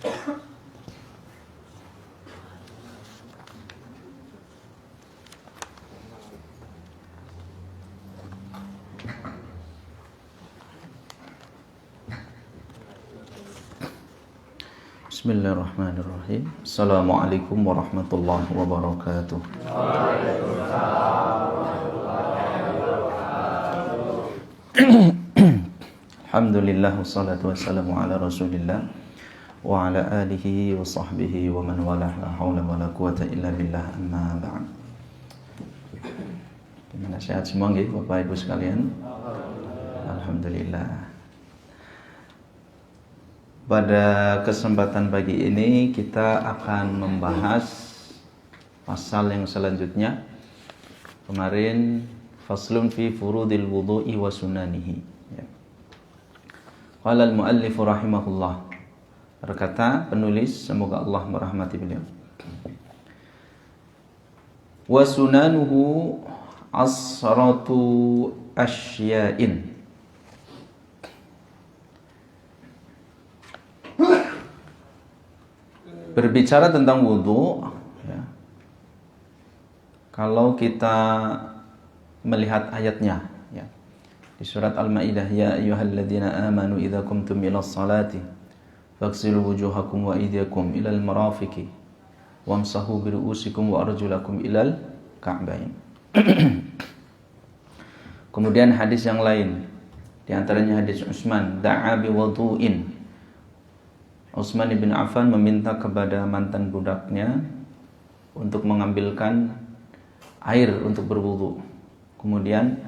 Bismillahirrahmanirrahim. Assalamualaikum warahmatullahi wabarakatuh. Alhamdulillah wassalatu wassalamu ala Rasulillah wa ala alihi wa sahbihi wa man walah, la haula wala quwata illa billah, amma ba'd. Gimana, sehat semua nggih Bapak Ibu sekalian? Alhamdulillah. Pada kesempatan pagi ini kita akan membahas pasal yang selanjutnya. Kemarin faslun fi furudil wudu'i wa sunanihi. Qala al-muallif rahimahullah. Berkata penulis, semoga Allah merahmati beliau. Wa sunanuhu asratu asya'in. Berbicara tentang wudu, ya, kalau kita melihat ayatnya, ya, di surat Al-Maidah, ya ayyuhalladzina amanu idza qumtum ilas salati faghsilu wujuhakum wa aydiyakum ilal marafiqi wamsahu bi ru'usikum wa arjulakum ilal ka'bain. Kemudian hadis yang lain, di antaranya hadis Utsman, da'a bi wudu'in. Utsman bin Affan meminta kepada mantan budaknya untuk mengambilkan air untuk berwudu. Kemudian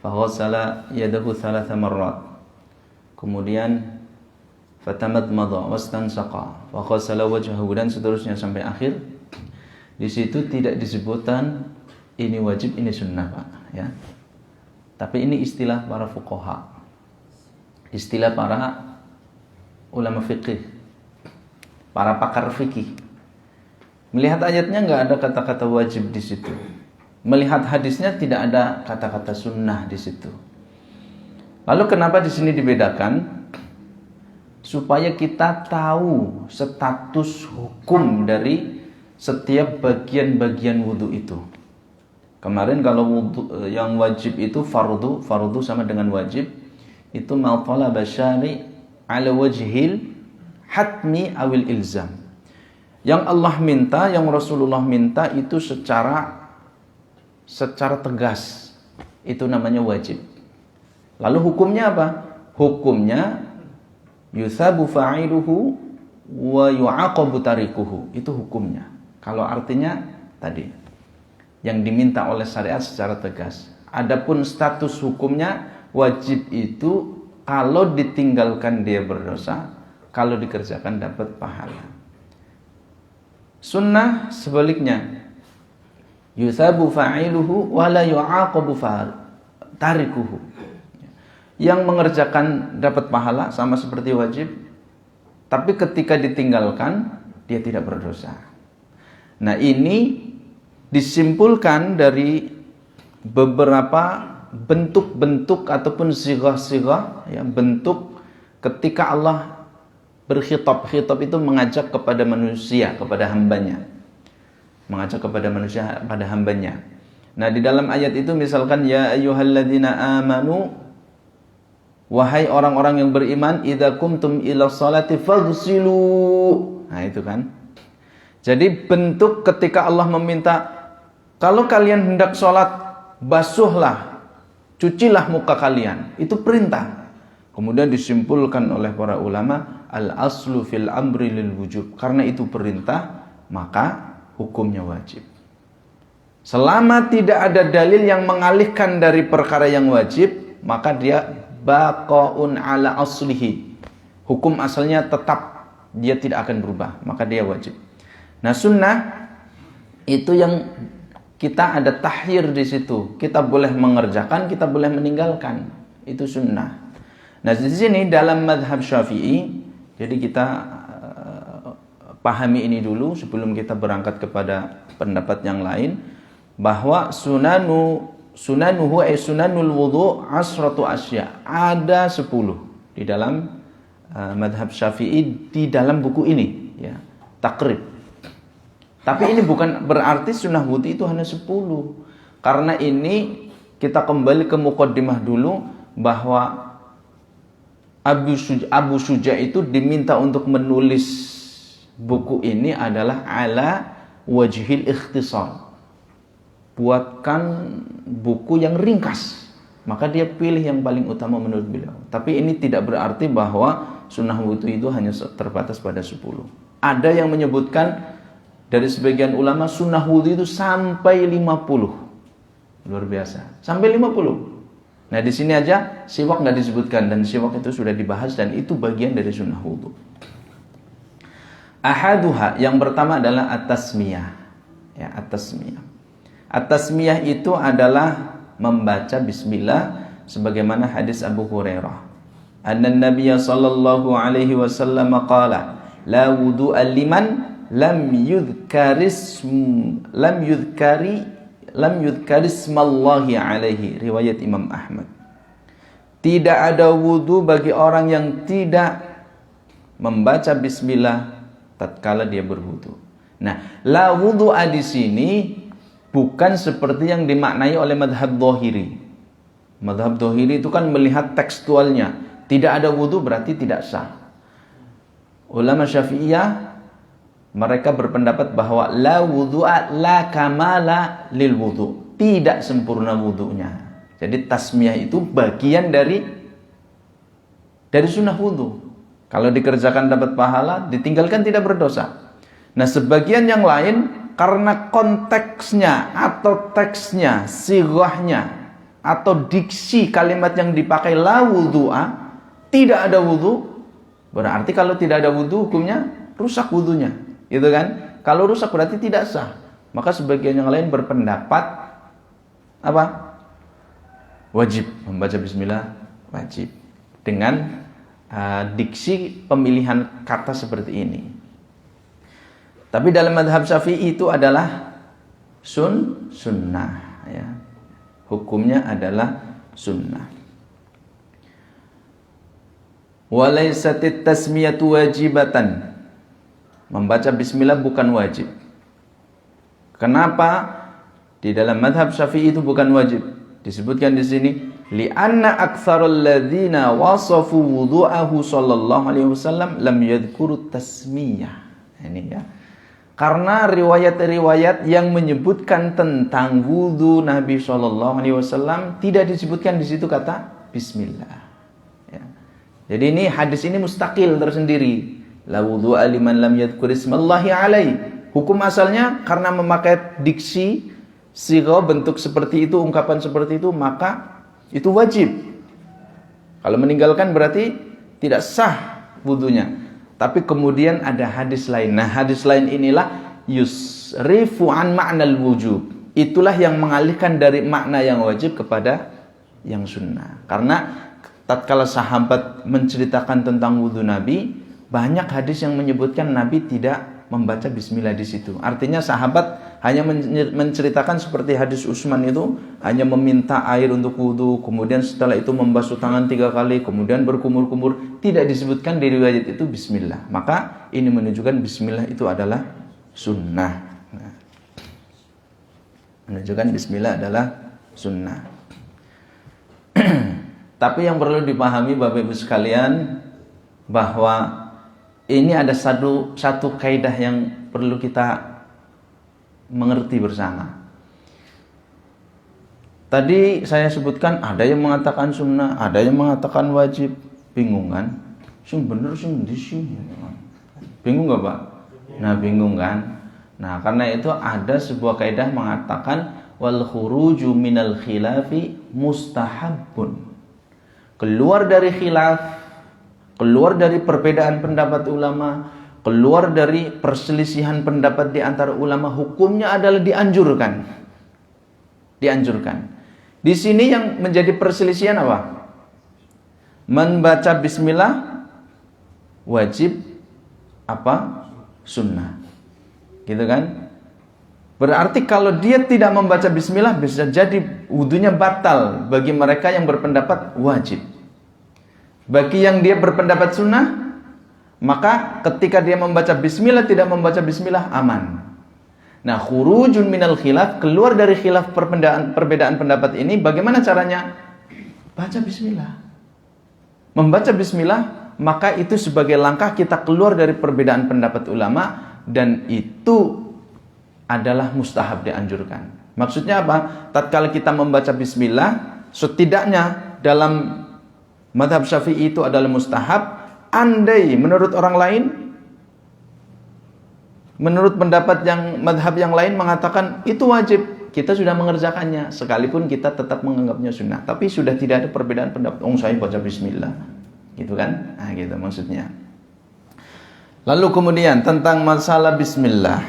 faghassala yadahu thalatha marrat. Kemudian fatamadmada wastansaqa faghassala wajhahu, dan seterusnya sampai akhir. Di situ tidak disebutkan ini wajib, ini sunnah, Pak, ya. Tapi ini istilah para fuqaha, istilah para ulama fikih, para pakar fikih. Melihat ayatnya nggak ada kata-kata wajib di situ. Melihat hadisnya tidak ada kata-kata sunnah di situ. Lalu kenapa di sini dibedakan? Supaya kita tahu status hukum dari setiap bagian-bagian wudu itu. Kemarin kalau wudu yang wajib itu fardu sama dengan wajib. Itu ma talaba syari' ala wajhil hatmi awil ilzam. Yang Allah minta, yang Rasulullah minta itu secara tegas. Itu namanya wajib. Lalu hukumnya apa? Hukumnya yuthabu fa'iluhu wa yu'aqabu tarikuhu. Itu hukumnya. Kalau artinya tadi yang diminta oleh syariat secara tegas. Adapun status hukumnya, wajib itu kalau ditinggalkan dia berdosa, kalau dikerjakan dapat pahala. Sunnah sebaliknya, yuthabu fa'iluhu wa la yu'aqabu tarikuhu. Yang mengerjakan dapat pahala sama seperti wajib, tapi ketika ditinggalkan dia tidak berdosa. Nah, ini disimpulkan dari beberapa bentuk-bentuk ataupun sighah-sighah, ya, bentuk ketika Allah berkhitab. Khitab itu mengajak kepada manusia, kepada hambanya. Mengajak kepada manusia pada hambanya. Nah, di dalam ayat itu misalkan, ya ayyuhalladzina amanu, wahai orang-orang yang beriman, idza qumtum ila sholati faghsilu. Nah, itu kan. Jadi bentuk ketika Allah meminta, kalau kalian hendak sholat, basuhlah, cucilah muka kalian. Itu perintah. Kemudian disimpulkan oleh para ulama, al-aslu fil amri lil wujub. Karena itu perintah, maka hukumnya wajib. Selama tidak ada dalil yang mengalihkan dari perkara yang wajib, maka dia baqaun ala aslihi. Hukum asalnya tetap, dia tidak akan berubah, maka dia wajib. Nah, sunnah itu yang kita ada tahyir di situ. Kita boleh mengerjakan, kita boleh meninggalkan. Itu sunnah. Nah, di sini dalam mazhab Syafi'i, jadi kita pahami ini dulu sebelum kita berangkat kepada pendapat yang lain, bahwa sunanuhu ay sunanul wudu asratu asya. Ada 10 di dalam mazhab Syafi'i di dalam buku ini. ya, takrib. Tapi ini bukan berarti sunnah wudu itu hanya 10. Karena ini kita kembali ke muqaddimah dulu bahwa Abu Suja itu diminta untuk menulis buku ini adalah ala wajhil ikhtisar. Buatkan buku yang ringkas. Maka dia pilih yang paling utama menurut beliau. Tapi ini tidak berarti bahwa sunnah wudu itu hanya terbatas pada 10. Ada yang menyebutkan dari sebagian ulama sunnah wudu itu sampai 50. Luar biasa. Sampai 50. Nah di sini aja siwak nggak disebutkan, dan siwak itu sudah dibahas dan itu bagian dari sunnah wudu. Ahaduha, yang pertama adalah at-tasmiyah. Ya, at-tasmiyah. At-tasmiyah itu adalah membaca bismillah sebagaimana hadis Abu Hurairah. Anna Nabiy sallallahu alaihi wasallam qala, la wudu'a liman lam yudhkari ismallahi alaihi, riwayat Imam Ahmad. Tidak ada wudu bagi orang yang tidak membaca bismillah tatkala dia berwudu. Nah, la wudu'a di sini bukan seperti yang dimaknai oleh madhab dhahiri. Madhab dhahiri itu kan melihat tekstualnya. Tidak ada wudu berarti tidak sah. Ulama Syafi'iyah mereka berpendapat bahwa la wudu'a la kamala lil wudu. Tidak sempurna wudunya. Jadi tasmiyah itu bagian dari sunnah wudu. Kalau dikerjakan dapat pahala, ditinggalkan tidak berdosa. Nah, sebagian yang lain karena konteksnya atau teksnya, sighahnya atau diksi kalimat yang dipakai la wudu'a, tidak ada wudu, berarti kalau tidak ada wudu hukumnya rusak wudunya, gitu kan? Kalau rusak berarti tidak sah. Maka sebagian yang lain berpendapat apa? Wajib membaca bismillah, wajib dengan diksi pemilihan kata seperti ini. Tapi dalam madhab Syafi'i itu adalah sunnah, ya. Hukumnya adalah sunnah. Walaisatit tasmiyatu wajibatan. Membaca bismillah bukan wajib. Kenapa? Di dalam madhab Syafi'i itu bukan wajib. Disebutkan di sini, li'anna aktsarul ladzina wasafu wudu'ahu sallallahu alaihi wasallam lam yadhkuru tasmiyah. Ini ya. Karena riwayat-riwayat yang menyebutkan tentang wudu Nabi sallallahu alaihi wasallam tidak disebutkan di situ kata bismillah. Ya. Jadi ini hadis ini mustaqil tersendiri. La wudu'a liman lam yadhkur ismallahi alaihi. Hukum asalnya karena memakai diksi, sighah, bentuk seperti itu, ungkapan seperti itu, maka itu wajib. Kalau meninggalkan berarti tidak sah wudunya. Tapi kemudian ada hadis lain. Nah, hadis lain inilah yusrifu an ma'nal wujub. Itulah yang mengalihkan dari makna yang wajib kepada yang sunnah. Karena tatkala sahabat menceritakan tentang wudu Nabi, banyak hadis yang menyebutkan Nabi tidak membaca bismillah di situ. Artinya sahabat hanya menceritakan seperti hadis Utsman itu, hanya meminta air untuk wudu, kemudian setelah itu membasuh tangan 3 kali, kemudian berkumur-kumur. Tidak disebutkan di riwayat itu bismillah. Maka ini menunjukkan bismillah itu adalah sunnah. Nah, menunjukkan bismillah adalah sunnah. Tapi yang perlu dipahami Bapak Ibu sekalian, bahwa ini ada satu kaidah yang perlu kita mengerti bersama. Tadi saya sebutkan ada yang mengatakan sunnah, ada yang mengatakan wajib. Bingung kan? Sing bener sing ndi sih? Bingung gak Pak? Nah, bingung kan? Nah, karena itu ada sebuah kaidah mengatakan wal khuruju minal khilafi mustahabbun. Keluar dari khilaf, keluar dari perbedaan pendapat ulama, keluar dari perselisihan pendapat di antara ulama, hukumnya adalah dianjurkan. Dianjurkan. Di sini yang menjadi perselisihan apa? Membaca bismillah wajib apa? Sunnah. Gitu kan? Berarti kalau dia tidak membaca bismillah bisa jadi wudunya batal bagi mereka yang berpendapat wajib. Bagi yang dia berpendapat sunnah, maka ketika dia membaca bismillah tidak membaca bismillah aman. Nah, khurujun minal khilaf, keluar dari khilaf perbedaan pendapat ini bagaimana caranya? Baca bismillah. Membaca bismillah, maka itu sebagai langkah kita keluar dari perbedaan pendapat ulama, dan itu adalah mustahab, dianjurkan. Maksudnya apa? Tatkala kita membaca bismillah, setidaknya dalam mazhab Syafi'i itu adalah mustahab. Andai menurut orang lain, menurut pendapat yang mazhab yang lain mengatakan itu wajib, kita sudah mengerjakannya, sekalipun kita tetap menganggapnya sunnah. Tapi sudah tidak ada perbedaan pendapat. Saya baca bismillah, gitu kan? Nah, gitu maksudnya. Lalu kemudian tentang masalah bismillah.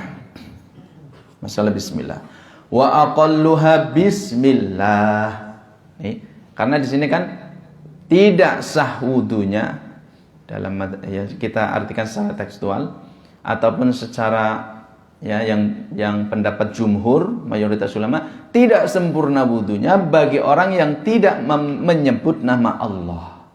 Masalah bismillah. Wa aqalluha bismillah. Nih, karena di sini kan tidak sah wudunya dalam ya, kita artikan secara tekstual ataupun secara ya yang pendapat jumhur mayoritas ulama, tidak sempurna wudunya bagi orang yang tidak menyebut nama Allah.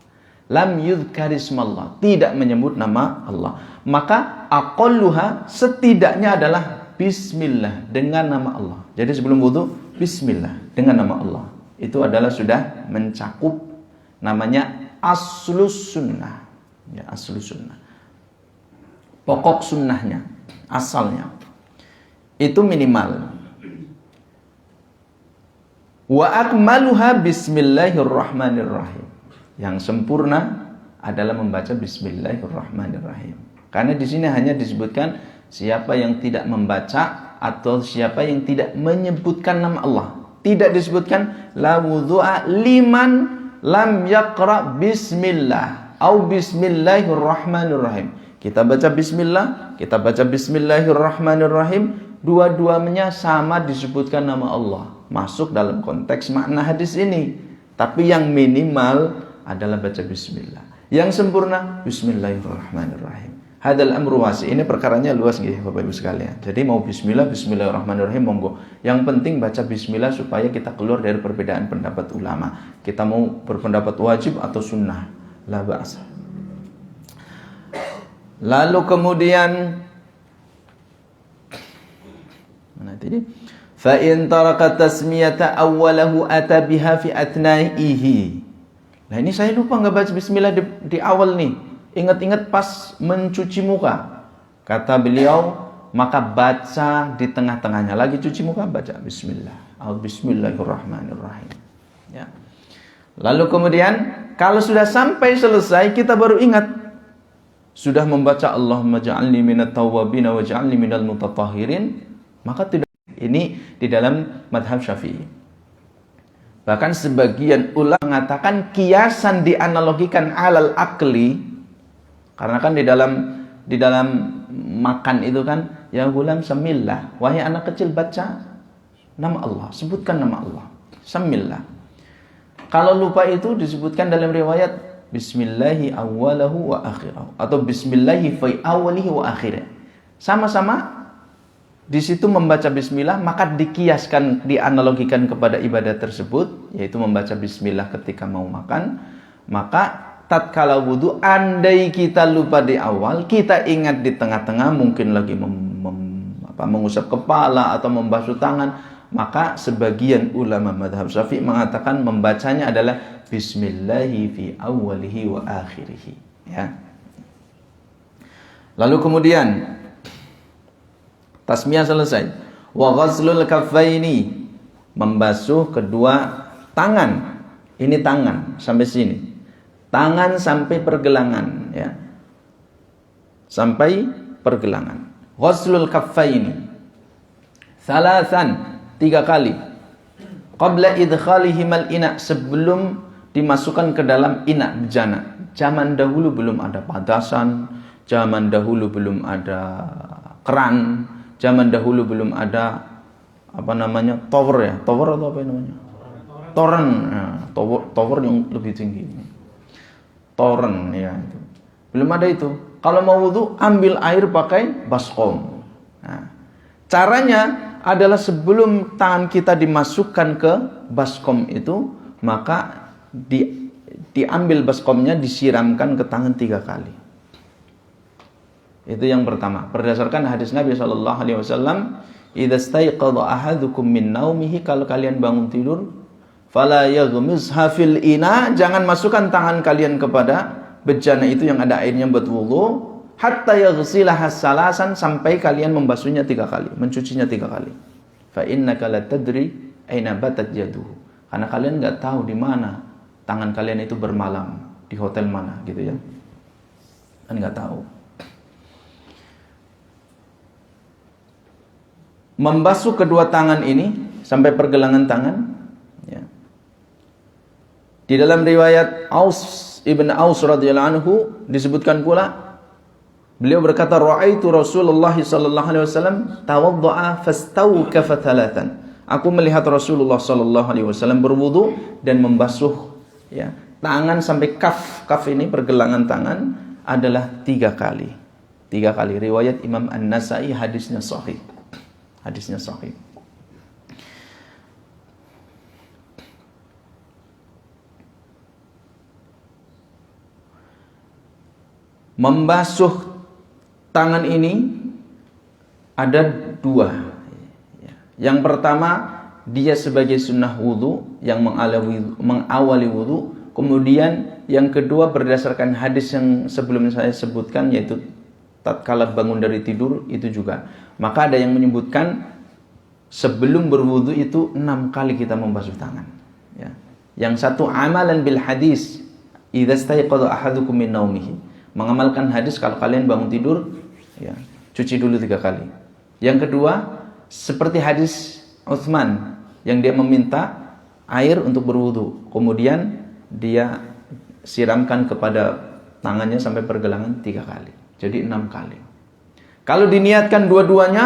Lam yudhkarismallah, tidak menyebut nama Allah. Maka aqalluha setidaknya adalah bismillah, dengan nama Allah. Jadi sebelum wudu bismillah dengan nama Allah. Itu adalah sudah mencakup, namanya aslus sunnah. Ya, aslus sunnah. Pokok sunnahnya, asalnya. Itu minimal. Wa akmaluha bismillahirrahmanirrahim. Yang sempurna adalah membaca bismillahirrahmanirrahim. Karena di sini hanya disebutkan siapa yang tidak membaca atau siapa yang tidak menyebutkan nama Allah. Tidak disebutkan la wudhu'a liman lam yaqra bismillah au bismillahirrahmanirrahim. Kita baca bismillah, kita baca bismillahirrahmanirrahim, dua-duanya sama disebutkan nama Allah. Masuk dalam konteks makna hadis ini. Tapi yang minimal adalah baca bismillah. Yang sempurna bismillahirrahmanirrahim. Hadal amru wasi. Ini perkaranya luas nggih Bapak Ibu sekalian. Jadi mau bismillah, bismillahirrahmanirrahim monggo. Yang penting baca bismillah supaya kita keluar dari perbedaan pendapat ulama. Kita mau berpendapat wajib atau sunnah, la ba'sa. Lalu kemudian mana tadi? Fa in taraka tasmiyata awwalahu ata biha fi atnaihi. Nah, ini saya lupa nggak baca bismillah di awal nih. Ingat-ingat pas mencuci muka. Kata beliau, maka baca di tengah-tengahnya. Lagi cuci muka baca bismillah. Bismillahirrahmanirrahim. Ya. Lalu kemudian kalau sudah sampai selesai kita baru ingat sudah membaca Allahumma ja'alni minat tawwabin wa ja'alni minal mutatahhirin, maka tidak. Ini di dalam madhab Syafi'i. Bahkan sebagian ulama mengatakan kiasan dianalogikan alal akli, karena kan di dalam makan itu kan ya gulam samillah, wahai anak kecil baca nama Allah, sebutkan nama Allah, samillah. Kalau lupa itu disebutkan dalam riwayat bismillahi awwalahu wa akhirahu atau bismillahi fi awwalihi wa akhirih. Sama-sama di situ membaca bismillah, maka dikiaskan, dianalogikan kepada ibadah tersebut, yaitu membaca bismillah ketika mau makan. Maka tatkala wudu, andai kita lupa di awal, kita ingat di tengah-tengah, mungkin lagi mengusap kepala atau membasuh tangan, maka sebagian ulama madhab Syafi'i mengatakan membacanya adalah bismillahi fi awwalihi wa akhirihi. Ya. Lalu kemudian tasmiyah selesai. Wa ghaslul kaffaini, membasuh kedua tangan. Ini tangan sampai sini. Tangan sampai pergelangan, ya. Sampai pergelangan. Ghaslul kaffaini. Salasan, 3 kali. Qabla idkhalihimal ina, sebelum dimasukkan ke dalam ina, bejana. Zaman dahulu belum ada padasan, zaman dahulu belum ada keran. Zaman dahulu belum ada tower ya, tower atau apa namanya? Toren, ya, tower yang lebih tinggi. Toren ya itu. Belum ada itu. Kalau mau wudu ambil air pakai baskom. Nah, caranya adalah sebelum tangan kita dimasukkan ke baskom itu, maka diambil baskomnya, disiramkan ke tangan 3 kali. Itu yang pertama. Berdasarkan hadis Nabi sallallahu alaihi wasallam, "Idza staiqadha ahadukum min naumihi," kalau kalian bangun tidur, "fala yaghmizha fil ina," jangan masukkan tangan kalian kepada bejana itu yang ada airnya buat wudu, hatta yaghsilaha salasan, sampai kalian membasuhnya 3 kali, mencucinya 3 kali. Fa innaka la tadri aina batat yaduhu. Karena kalian enggak tahu di mana tangan kalian itu bermalam, di hotel mana gitu ya. Kan enggak tahu. Membasuh kedua tangan ini sampai pergelangan tangan ya. Di dalam riwayat Ibn Aus radhiyallahu anhu disebutkan pula, beliau berkata, "Ra'aitu Rasulullah sallallahu alaihi wasallam tawadda'a fastawkafa thalathan." Aku melihat Rasulullah sallallahu alaihi wasallam berwudu dan membasuh ya, tangan sampai kaf. Kaf ini pergelangan tangan adalah 3 kali. 3 kali. Riwayat Imam An-Nasa'i, hadisnya sahih. Hadisnya sahih. Membasuh tangan ini ada 2. Yang pertama, dia sebagai sunnah wudu yang mengawali wudu. Kemudian yang kedua, berdasarkan hadis yang sebelum saya sebutkan, yaitu tatkala bangun dari tidur itu juga. Maka ada yang menyebutkan sebelum berwudu itu 6 kali kita membasuh tangan ya. Yang satu amalan bil hadis, idza staiqadha ahadukum min naumihi, mengamalkan hadis kalau kalian bangun tidur ya, cuci dulu 3 kali. Yang kedua, seperti hadis Utsman yang dia meminta air untuk berwudu, kemudian dia siramkan kepada tangannya sampai pergelangan 3 kali. Jadi 6 kali. Kalau diniatkan dua-duanya,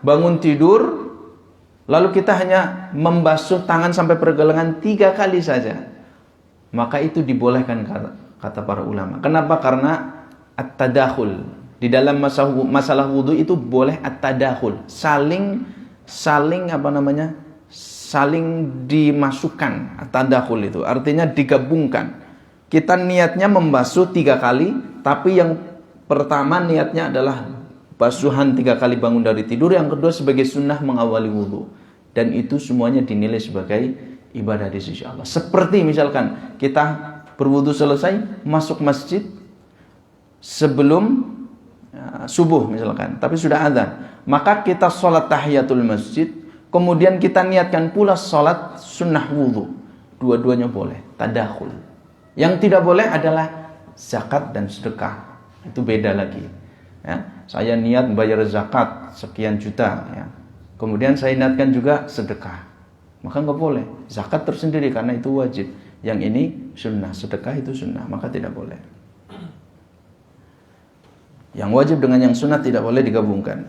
bangun tidur, lalu kita hanya membasuh tangan sampai pergelangan 3 kali saja, maka itu dibolehkan kata para ulama. Kenapa? Karena at-tadakhul. Di dalam masalah wudu itu boleh at-tadakhul. Saling dimasukkan. At-tadakhul itu artinya digabungkan. Kita niatnya membasuh 3 kali, tapi yang pertama niatnya adalah basuhan 3 kali bangun dari tidur, yang kedua sebagai sunnah mengawali wudu, dan itu semuanya dinilai sebagai ibadah di sisi Allah. Seperti misalkan kita berwudu selesai, masuk masjid sebelum subuh misalkan, tapi sudah adzan, maka kita sholat tahiyatul masjid, kemudian kita niatkan pula sholat sunnah wudu. Dua-duanya boleh, tadakhul. Yang tidak boleh adalah zakat dan sedekah. Itu beda lagi ya. Saya niat bayar zakat sekian juta ya, kemudian saya niatkan juga sedekah, maka nggak boleh. Zakat tersendiri karena itu wajib, yang ini sunnah, sedekah itu sunnah, maka tidak boleh. Yang wajib dengan yang sunnah tidak boleh digabungkan.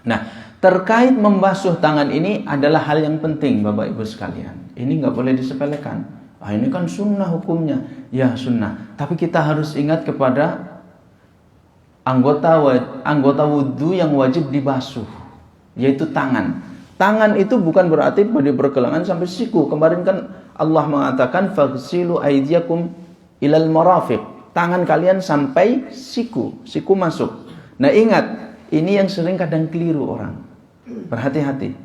Nah, terkait membasuh tangan ini adalah hal yang penting Bapak Ibu sekalian. Ini nggak boleh disepelekan. Ini kan sunnah hukumnya. Ya sunnah. Tapi kita harus ingat kepada anggota wudhu yang wajib dibasuh, yaitu tangan. Tangan itu bukan berarti pada pergelangan sampai siku. Kemarin kan Allah mengatakan faghsilu aydiyakum ilal marafiq. Tangan kalian sampai siku masuk. Nah ingat, ini yang sering kadang keliru orang. Berhati-hati.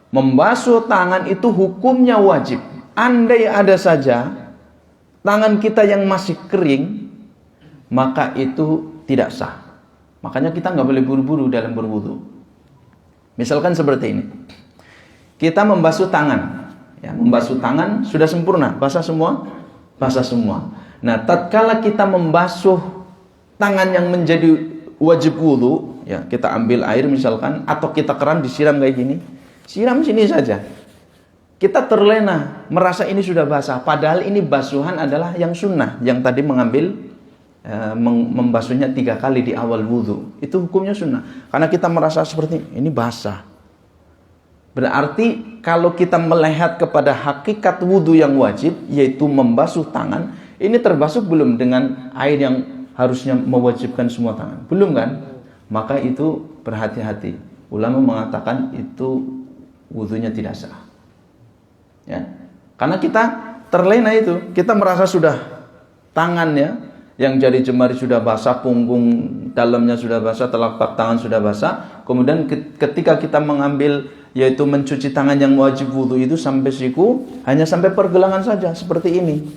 Membasuh tangan itu hukumnya wajib. Andai ada saja tangan kita yang masih kering, maka itu tidak sah. Makanya kita nggak boleh buru-buru dalam berwudu. Misalkan seperti ini, kita membasuh tangan, ya, membasuh tangan sudah sempurna, basah semua, basah semua. Nah, tatkala kita membasuh tangan yang menjadi wajib wudu, ya, kita ambil air misalkan, atau kita keran disiram kayak gini, siram sini saja. Kita terlena, merasa ini sudah basah, padahal ini basuhan adalah yang sunnah, yang tadi membasuhnya 3 kali di awal wudu. Itu hukumnya sunnah. Karena kita merasa seperti ini basah. Berarti kalau kita melihat kepada hakikat wudu yang wajib, yaitu membasuh tangan, ini terbasuh belum dengan air yang harusnya mewajibkan semua tangan? Belum kan? Maka itu berhati-hati. Ulama mengatakan itu wudunya tidak sah. Ya. Karena kita terlena itu, kita merasa sudah tangannya yang jari jemari sudah basah, punggung dalamnya sudah basah, telapak tangan sudah basah. Kemudian ketika kita mengambil, yaitu mencuci tangan yang wajib wudu itu sampai siku, hanya sampai pergelangan saja, seperti ini.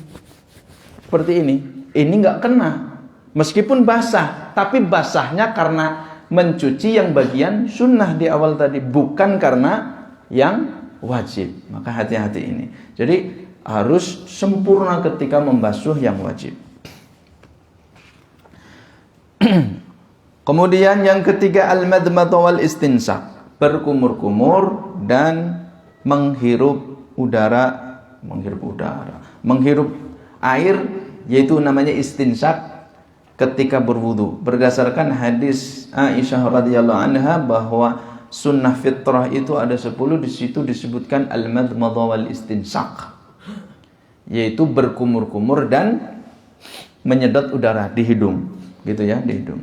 Seperti ini. Ini nggak kena. Meskipun basah, tapi basahnya karena mencuci yang bagian sunnah di awal tadi, bukan karena yang wajib. Maka hati-hati ini. Jadi harus sempurna ketika membasuh yang wajib. Kemudian yang ketiga, al-madmadah wal istinsak, berkumur-kumur dan menghirup air, yaitu namanya istinsak ketika berwudu. Berdasarkan hadis Aisyah radhiyallahu anha bahwa sunnah fitrah itu ada 10, di situ disebutkan al-madmadah wal istinsak, yaitu berkumur-kumur dan menyedot udara di hidung, gitu ya, di hidung.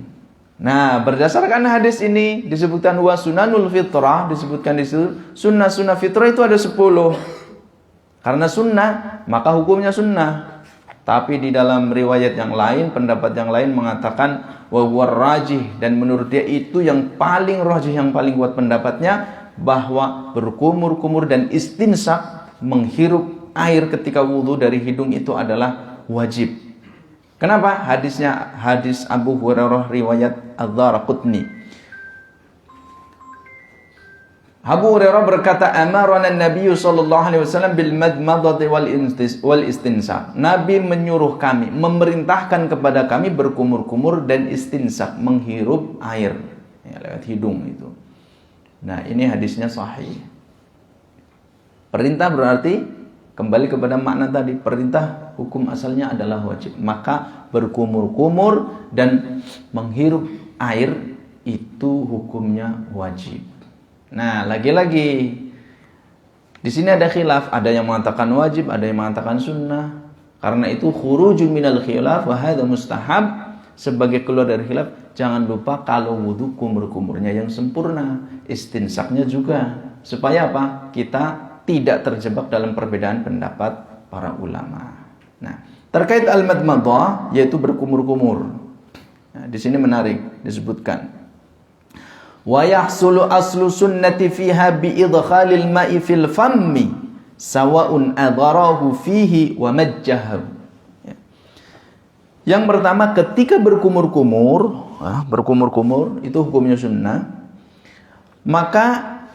Nah, berdasarkan hadis ini disebutkan wa sunanul fitrah, disebutkan di situ sunnah-sunnah fitrah itu ada 10. Karena sunnah, maka hukumnya sunnah. Tapi di dalam riwayat yang lain, pendapat yang lain mengatakan wa huwa rajih, dan menurut dia itu yang paling rajih, yang paling kuat pendapatnya, bahwa berkumur-kumur dan istinsak, menghirup air ketika wudu dari hidung itu adalah wajib. Kenapa? Hadisnya hadis Abu Hurairah riwayat Adz-Dzarqutni. Abu Hurairah berkata, amarana Nabi sallallahu alaihi wasallam bil madmadati wal istinsak. Nabi menyuruh kami, memerintahkan kepada kami berkumur-kumur dan istinsak, menghirup air ya, lewat hidung itu. Nah, ini hadisnya sahih. Perintah berarti kembali kepada makna tadi, perintah hukum asalnya adalah wajib. Maka berkumur-kumur dan menghirup air itu hukumnya wajib. Nah, lagi-lagi di sini ada khilaf, ada yang mengatakan wajib, ada yang mengatakan sunnah. Karena itu khurujun minal khilaf wa hadza mustahab, sebagai keluar dari khilaf, jangan lupa kalau wudu kumur-kumurnya yang sempurna, istinsaknya juga. Supaya apa? Kita tidak terjebak dalam perbedaan pendapat para ulama. Nah, terkait al-madmadah, yaitu berkumur-kumur. Nah, di sini menarik disebutkan. Wa yahsulu aslu sunnati fiha bi idkhalil ma'i fil fammi sawa'un adarahu fihi wa majjahu. Yang pertama, ketika berkumur-kumur itu hukumnya sunnah. Maka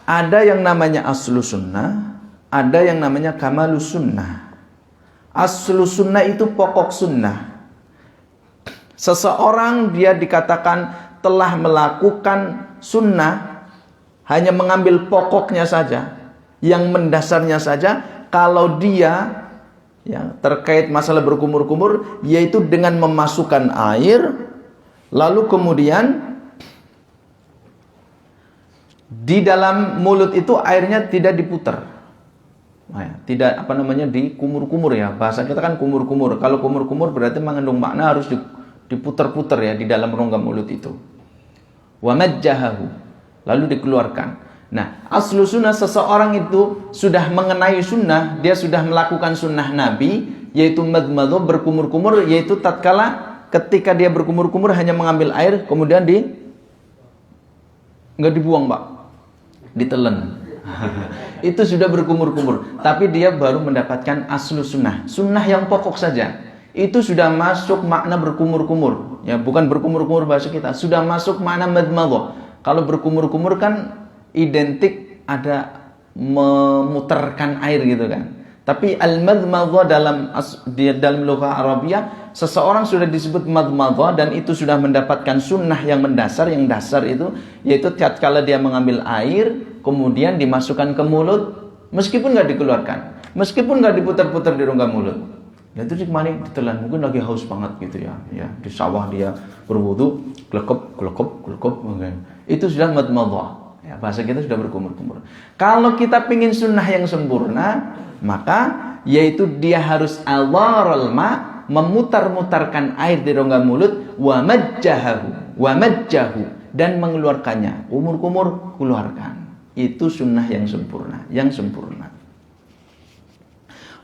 ada yang namanya aslu sunnah, ada yang namanya kamalus sunnah. Aslu sunnah itu pokok sunnah. Seseorang dia dikatakan telah melakukan sunnah, hanya mengambil pokoknya saja, yang mendasarnya saja. Kalau dia ya, terkait masalah berkumur-kumur, yaitu dengan memasukkan air, lalu kemudian di dalam mulut itu airnya tidak diputar. Nah, ya, tidak dikumur-kumur ya. Bahasa kita kan kumur-kumur. Kalau kumur-kumur berarti mengandung makna harus diputar-putar ya di dalam rongga mulut itu. Wa majjahahu, lalu dikeluarkan. Nah, aslu sunnah, seseorang itu sudah mengenai sunnah, dia sudah melakukan sunnah Nabi, yaitu madmadah, berkumur-kumur, yaitu tatkala ketika dia berkumur-kumur hanya mengambil air, kemudian nggak dibuang, Pak, ditelan. Itu sudah berkumur-kumur, tapi dia baru mendapatkan aslu sunnah, sunnah yang pokok saja. Itu sudah masuk makna berkumur-kumur, ya, bukan berkumur-kumur bahasa kita, sudah masuk makna madmadah. Kalau berkumur-kumur kan identik ada memutarkan air gitu kan. Tapi al-madmadah dalam lughah Arabiyah, seseorang sudah disebut madmadah dan itu sudah mendapatkan sunnah yang mendasar, yang dasar itu, yaitu tatkala dia mengambil air kemudian dimasukkan ke mulut, meskipun nggak dikeluarkan, meskipun nggak diputar-putar di rongga mulut. Dan itu dikemana? Ditelan, mungkin lagi haus banget gitu ya. Ya, di sawah dia berwudu, glekop. Itu sudah madmadah. Ya, bahasa kita sudah berkumur-kumur. Kalau kita pingin sunnah yang sempurna, maka yaitu dia harus adharul ma, memutar-mutarkan air di rongga mulut, wa majjahu, dan mengeluarkannya. Kumur-kumur, keluarkan. Itu sunnah yang sempurna,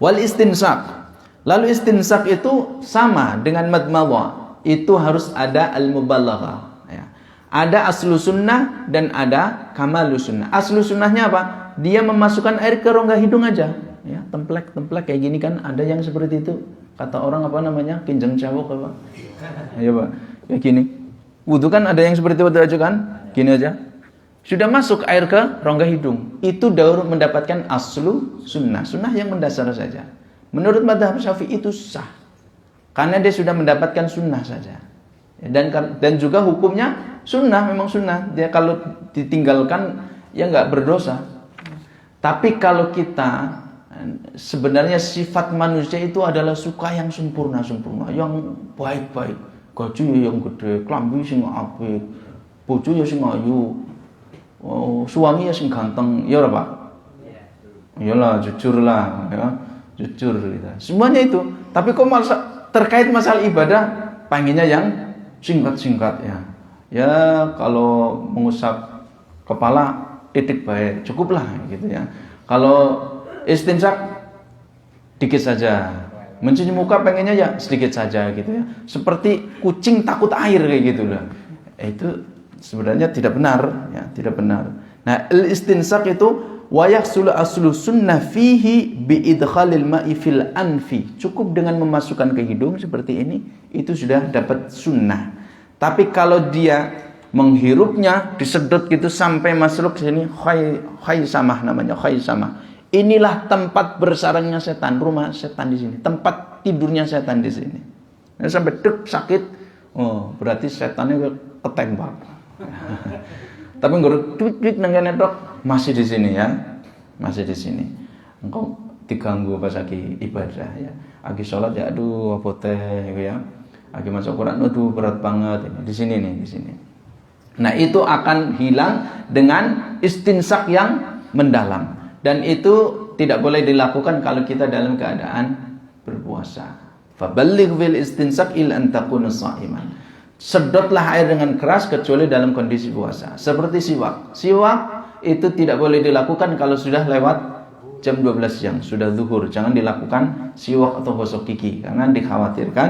Wal istinsak. Lalu istinsak itu sama dengan madmadah. itu harus ada al-mubalaghah. Ya. Ada aslu sunnah dan ada kamalu sunnah. Aslu sunnahnya apa? Dia memasukkan air ke rongga hidung aja. Ya, templek kayak gini kan, ada yang seperti itu. Kata orang apa namanya? Kinjeng cawok apa? Ayo Pak, kayak gini. Wudu kan ada yang seperti itu aja kan? Gini aja. Sudah masuk air ke rongga hidung. Itu daur mendapatkan aslu sunnah. Sunnah yang mendasar saja. Menurut mazhab Syafi'i itu sah. Karena dia sudah mendapatkan sunnah saja. Dan juga hukumnya sunnah, memang sunnah. Dia kalau ditinggalkan ya nggak berdosa. Tapi kalau kita sebenarnya sifat manusia itu adalah suka yang sempurna, yang baik-baik. Gaji yang gede, klambi sing apik, bojo ya sing ayu. Oh, suami ya sing ganteng, ya ora Pak? Iyalah, jujur lah, ya. Jujur gitu. Semuanya itu. Tapi kok terkait masalah ibadah pengennya yang singkat-singkat ya. Ya kalau mengusap kepala titik baik, cukuplah gitu ya. Kalau istinsak dikit saja. Mencuci muka pengennya ya sedikit saja gitu ya. Seperti kucing takut air kayak gitu lah. Itu sebenarnya tidak benar ya, tidak benar. Nah, al-istinsak itu wa yahsul aslu sunnah fihi bi idkhalil ma'i fil anfi. Cukup dengan memasukkan ke hidung seperti ini itu sudah dapat sunnah. Tapi kalau dia menghirupnya disedot gitu sampai masuk ke sini khaysamah namanya, khaysamah. Inilah tempat bersarangnya setan, rumah setan di sini, tempat tidurnya setan di sini. Nah, sampai dek sakit, oh berarti setannya ketembak. Tapi ngurut tweet nengene dok masih di sini ya, masih di sini. Engkau diganggu pas lagi ibadah ya, lagi sholat ya, aduh apa teh ya, lagi masuk Quran, aduh berat banget ini. Di sini nih, di sini. Nah itu akan hilang dengan istinsak yang mendalam, dan itu tidak boleh dilakukan kalau kita dalam keadaan berpuasa. Faballigh bil istinsak illa an takuna sha'iman. Sedotlah air dengan keras kecuali dalam kondisi puasa. Seperti siwak. Siwak itu tidak boleh dilakukan kalau sudah lewat jam 12 siang, sudah zuhur. Jangan dilakukan siwak atau gosok gigi karena dikhawatirkan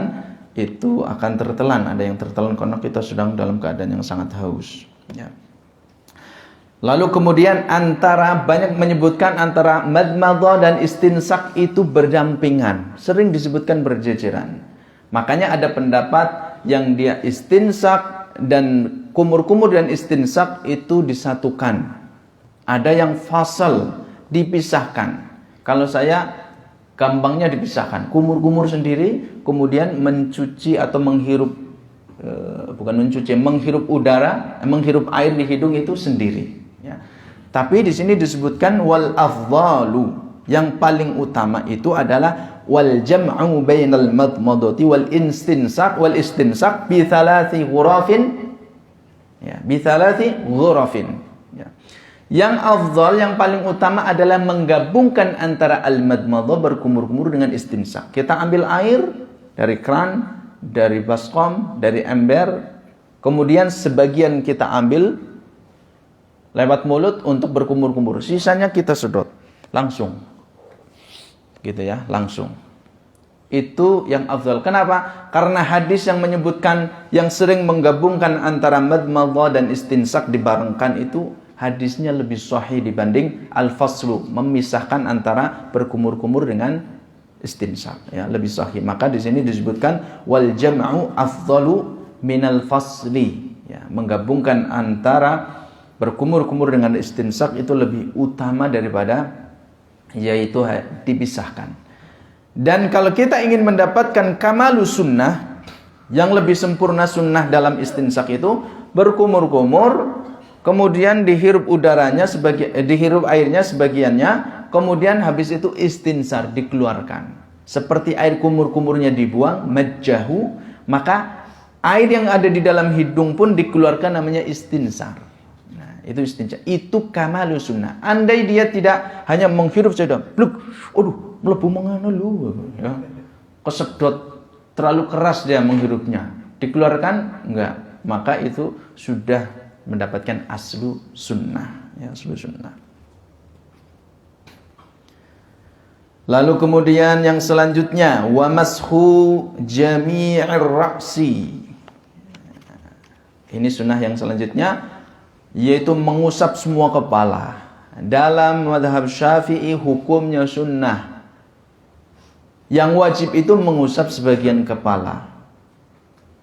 itu akan tertelan. Ada yang tertelan karena kita sedang dalam keadaan yang sangat haus. Ya. Lalu kemudian banyak menyebutkan antara madmadah dan istinsak itu berdampingan. Sering disebutkan berjejeran. Makanya ada pendapat yang dia istinsak dan kumur-kumur dan istinsak itu disatukan. Ada yang fasal, dipisahkan. Kalau saya gampangnya dipisahkan. Kumur-kumur sendiri, kemudian mencuci atau menghirup menghirup udara, menghirup air di hidung itu sendiri. Ya. Tapi di sini disebutkan wal afdalu, yang paling utama itu adalah wal jam'u bainal madmadati wal istinsak bi thalathi ghurafin, ya, bi thalathi ghurafin, ya. Yang afdal, yang paling utama adalah menggabungkan antara al-madmadah berkumur-kumur dengan istinsak. Kita ambil air dari keran, dari baskom, dari ember, kemudian sebagian kita ambil lewat mulut untuk berkumur-kumur, sisanya kita sedot langsung. Gitu ya, langsung. Itu yang afdal. Kenapa? Karena hadis yang menyebutkan yang sering menggabungkan antara madmadah dan istinsak dibarengkan itu hadisnya lebih sahih dibanding al-faslu, memisahkan antara berkumur-kumur dengan istinsak, ya, lebih sahih. Maka di sini disebutkan wal jam'u afdalu minal fasli, ya, menggabungkan antara berkumur-kumur dengan istinsak itu lebih utama daripada yaitu dipisahkan. Dan kalau kita ingin mendapatkan kamalus sunnah, yang lebih sempurna sunnah dalam istinsak itu berkumur-kumur, kemudian dihirup udaranya dihirup airnya sebagiannya, kemudian habis itu istinsar, dikeluarkan. Seperti air kumur-kumurnya dibuang, majjahu, maka air yang ada di dalam hidung pun dikeluarkan, namanya istinsar. Itu istinja, itu kamalus sunnah. Andai dia tidak hanya menghirup saja, bluk, aduh, melebu mengana lu, ya, kesedot, terlalu keras dia menghirupnya, dikeluarkan enggak, maka itu sudah mendapatkan aslu sunnah, ya, aslu sunnah. Lalu kemudian yang selanjutnya wa mashu jami'ir ra'si. Ini sunnah yang selanjutnya, yaitu mengusap semua kepala. Dalam mazhab Syafi'i hukumnya sunnah. Yang wajib itu mengusap sebagian kepala.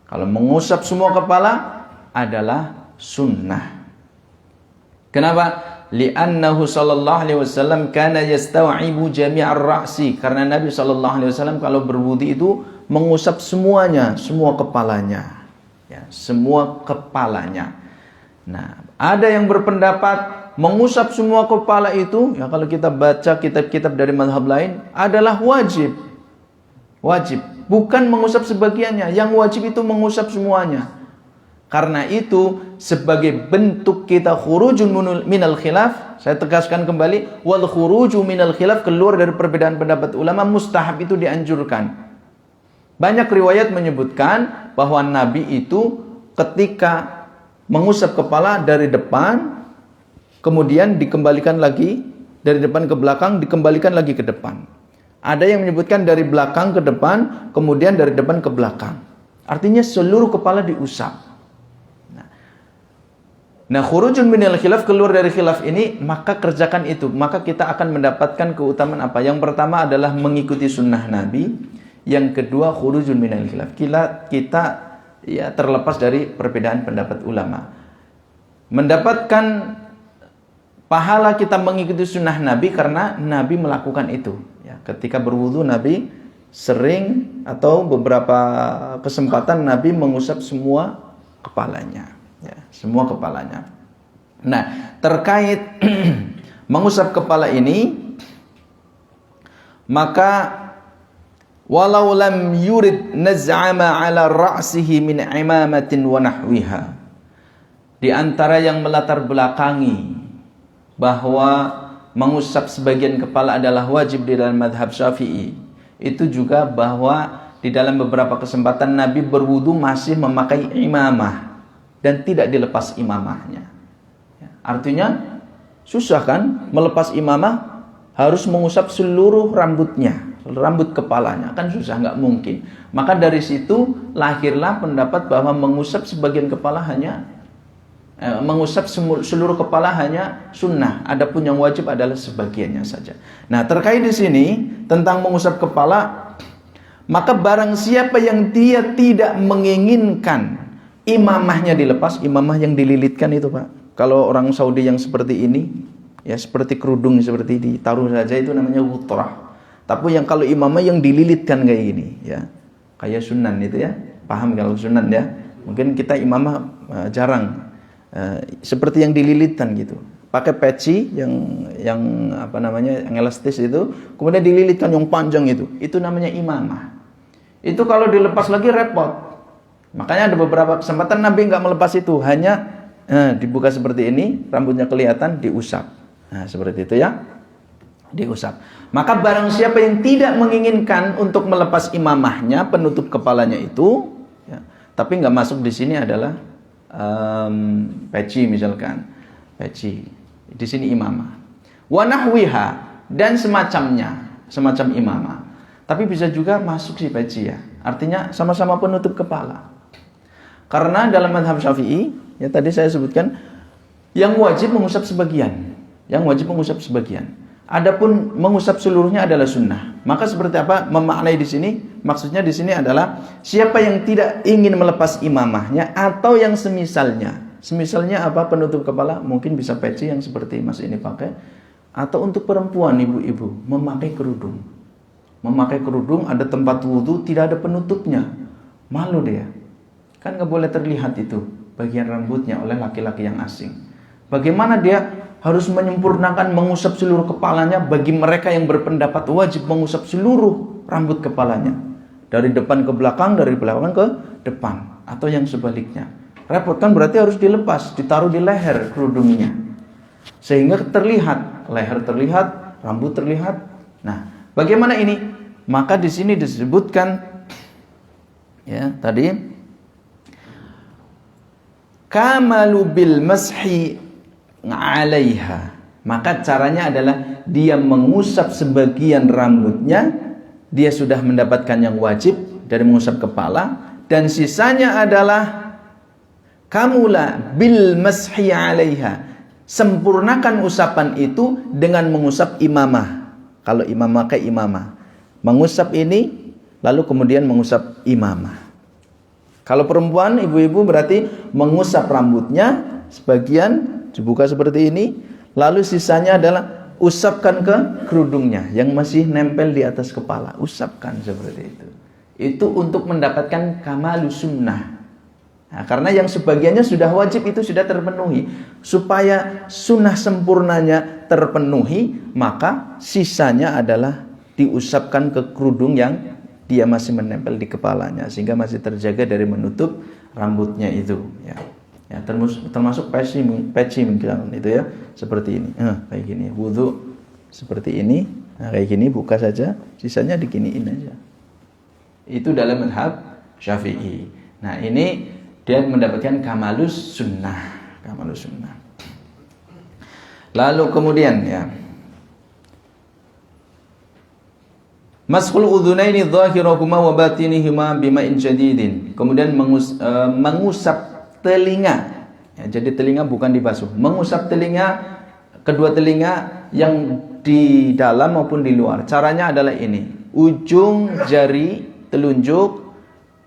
Kalau mengusap semua kepala adalah sunnah. Kenapa? Li'annahu sallallahu alaihi wasallam kana yastau'ibu jami'ar ra'si. Karena Nabi sallallahu alaihi wasallam kalau berwudu itu mengusap semuanya, semua kepalanya. Ya, semua kepalanya. Nah, ada yang berpendapat mengusap semua kepala itu, ya kalau kita baca kitab-kitab dari mazhab lain, adalah wajib. Wajib, bukan mengusap sebagiannya. Yang wajib itu mengusap semuanya. Karena itu sebagai bentuk kita khurujun minal khilaf, saya tegaskan kembali, wal khuruju minal khilaf, keluar dari perbedaan pendapat ulama, mustahab itu dianjurkan. Banyak riwayat menyebutkan bahwa Nabi itu ketika mengusap kepala dari depan, kemudian dikembalikan lagi dari depan ke belakang, dikembalikan lagi ke depan. Ada yang menyebutkan dari belakang ke depan, kemudian dari depan ke belakang. Artinya seluruh kepala diusap. Nah, khurujun minal khilaf, keluar dari khilaf ini, maka kerjakan itu. Maka kita akan mendapatkan keutamaan apa? Yang pertama adalah mengikuti sunnah Nabi. Yang kedua, khurujun minal khilaf. Kita ya terlepas dari perbedaan pendapat ulama. Mendapatkan pahala kita mengikuti sunnah Nabi karena Nabi melakukan itu. Ya, ketika berwudu Nabi sering atau beberapa kesempatan Nabi mengusap semua kepalanya. Ya, semua kepalanya. Nah, terkait mengusap kepala ini, maka walau lam yurid naz'ama ala ra'sihi min imamatin wa nahwiha. Di antara yang melatar belakangi bahwa mengusap sebagian kepala adalah wajib di dalam mazhab Syafi'i, itu juga bahwa di dalam beberapa kesempatan Nabi berwudu masih memakai imamah dan tidak dilepas imamahnya. Artinya susah kan melepas imamah, harus mengusap seluruh rambutnya, rambut kepalanya, kan susah, nggak mungkin. Maka dari situ lahirlah pendapat bahwa mengusap sebagian kepala hanya mengusap seluruh kepala hanya sunnah, adapun yang wajib adalah sebagiannya saja. Nah, terkait di sini tentang mengusap kepala, maka barang siapa yang dia tidak menginginkan imamahnya dilepas, imamah yang dililitkan itu Pak. Kalau orang Saudi yang seperti ini, ya seperti kerudung seperti ditaruh saja, itu namanya wutrah. Tapi yang kalau imamah yang dililitkan kayak gini, ya kayak sunan itu ya, paham kalau sunan ya? Mungkin kita imamah jarang seperti yang dililitkan gitu. Pakai peci yang apa namanya, yang elastis itu, kemudian dililitkan yang panjang itu namanya imamah. Itu kalau dilepas lagi repot. Makanya ada beberapa kesempatan Nabi nggak melepas itu, hanya dibuka seperti ini, rambutnya kelihatan, diusap. Nah, seperti itu ya, diusap. Maka barang siapa yang tidak menginginkan untuk melepas imamahnya, penutup kepalanya itu, ya, tapi nggak masuk di sini adalah peci misalkan, peci. Di sini imamah. Wa nahwiha, dan semacamnya, semacam imamah. Tapi bisa juga masuk si peci ya. Artinya sama-sama penutup kepala. Karena dalam mazhab Syafi'i, ya tadi saya sebutkan, yang wajib mengusap sebagian. Yang wajib mengusap sebagian. Adapun mengusap seluruhnya adalah sunnah. Maka seperti apa memaknai di sini? Maksudnya di sini adalah siapa yang tidak ingin melepas imamahnya atau yang semisalnya. Semisalnya apa? Penutup kepala, mungkin bisa peci yang seperti Mas ini pakai. Atau untuk perempuan, ibu-ibu, memakai kerudung. Memakai kerudung, ada tempat wudu, tidak ada penutupnya. Malu dia. Kan nggak boleh terlihat itu bagian rambutnya oleh laki-laki yang asing. Bagaimana dia harus menyempurnakan mengusap seluruh kepalanya? Bagi mereka yang berpendapat wajib mengusap seluruh rambut kepalanya, dari depan ke belakang, dari belakang ke depan, atau yang sebaliknya. Repot kan, berarti harus dilepas, ditaruh di leher kerudungnya, sehingga terlihat, leher terlihat, rambut terlihat. Nah, bagaimana ini? Maka di sini disebutkan, ya tadi, kamalu bil mashi 'alaiha. Maka caranya adalah dia mengusap sebagian rambutnya, dia sudah mendapatkan yang wajib dari mengusap kepala, dan sisanya adalah kamulah bil mashi 'alaiha. Sempurnakan usapan itu dengan mengusap imamah. Kalau imamah kayak imamah. Mengusap ini lalu kemudian mengusap imamah. Kalau perempuan, ibu-ibu berarti mengusap rambutnya sebagian dibuka seperti ini, lalu sisanya adalah usapkan ke kerudungnya yang masih nempel di atas kepala. Usapkan seperti itu. Itu untuk mendapatkan kamalus sunnah. Nah, karena yang sebagiannya sudah wajib itu sudah terpenuhi. Supaya sunnah sempurnanya terpenuhi, maka sisanya adalah diusapkan ke kerudung yang dia masih menempel di kepalanya, sehingga masih terjaga dari menutup rambutnya itu. Ya, termasuk patching itu ya, seperti ini. Kayak gini, wudu seperti ini. Nah, kayak gini buka saja, sisanya diginiin aja. Itu dalam mazhab Syafi'i. Nah, ini dia mendapatkan kamalus sunnah. Lalu kemudian ya, mashul udhunaini dhahirahuma wa batinihima bima'in jadidin. Kemudian mengusap telinga. Ya, jadi telinga bukan dibasuh. Mengusap telinga, kedua telinga yang di dalam maupun di luar. Caranya adalah ini. Ujung jari telunjuk,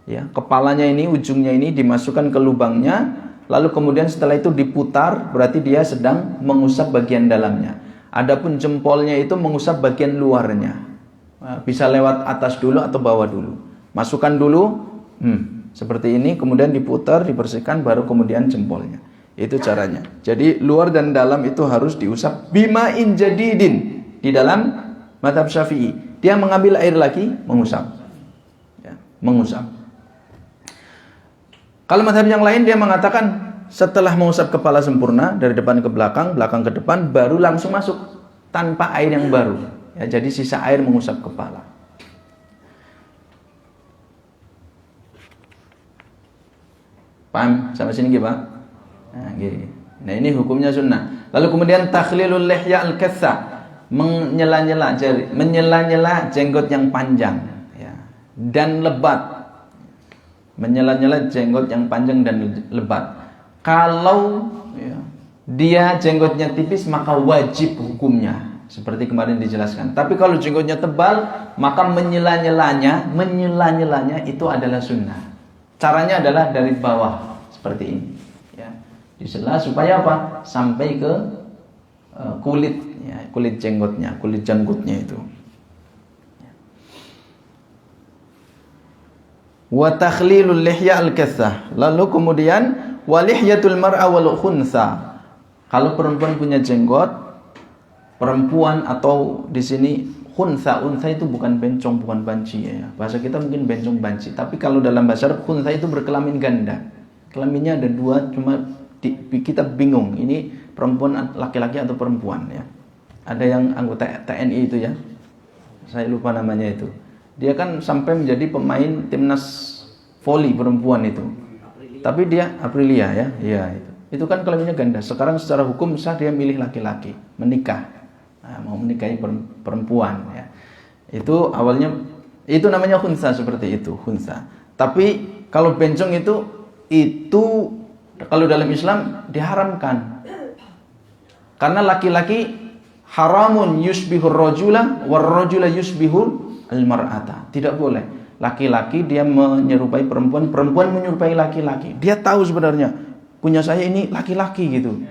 ya, kepalanya ini, ujungnya ini dimasukkan ke lubangnya, lalu kemudian setelah itu diputar, berarti dia sedang mengusap bagian dalamnya. Adapun jempolnya itu mengusap bagian luarnya. Bisa lewat atas dulu atau bawah dulu. Masukkan dulu, seperti ini, kemudian diputar, dibersihkan, baru kemudian jempolnya. Itu caranya. Jadi luar dan dalam itu harus diusap bima'in jadidin. Di dalam mazhab Syafi'i, dia mengambil air lagi, mengusap. Mengusap. Kalau mazhab yang lain dia mengatakan setelah mengusap kepala sempurna dari depan ke belakang, belakang ke depan, baru langsung masuk tanpa air yang baru. Ya, jadi sisa air mengusap kepala. Paham? Sampai sini gitu, Pak? Nah, gini. Nah, ini hukumnya sunnah. Lalu kemudian takhlilul lihya al-katha, menyela-nyela jari, menyela-nyela jenggot yang panjang. Dan lebat, menyela-nyela jenggot yang panjang dan lebat. Kalau dia jenggotnya tipis, maka wajib hukumnya, seperti kemarin dijelaskan. Tapi kalau jenggotnya tebal, maka menyela-nyelanya itu adalah sunnah. Caranya adalah dari bawah seperti ini, ya, disela supaya apa? Sampai ke kulit, ya, kulit jenggotnya itu. Wa takhlilul lihya al-kathah. Lalu kemudian walihyatul mar'a wal khuntha. Kalau perempuan punya jenggot, perempuan atau di sini khuntha itu bukan bencong, bukan banci ya. Bahasa kita mungkin bencong banci, tapi kalau dalam bahasa Arab khuntha itu berkelamin ganda. Kelaminnya ada dua, cuma kita bingung ini perempuan laki-laki atau perempuan ya. Ada yang anggota TNI itu ya. Saya lupa namanya itu. Dia kan sampai menjadi pemain timnas voli perempuan itu. Tapi dia Aprilia ya. Iya itu. Itu kan kelaminnya ganda. Sekarang secara hukum sah dia milih laki-laki, menikah. Nah, mau menikahi perempuan ya. Itu awalnya itu namanya khunsa, seperti itu, khunsa. Tapi kalau bencong itu kalau dalam Islam diharamkan. Karena laki-laki haramun yusbihur rajula war rajula yusbihul al-mar'ata. Tidak boleh. Laki-laki dia menyerupai perempuan, perempuan menyerupai laki-laki. Dia tahu sebenarnya punya saya ini laki-laki gitu.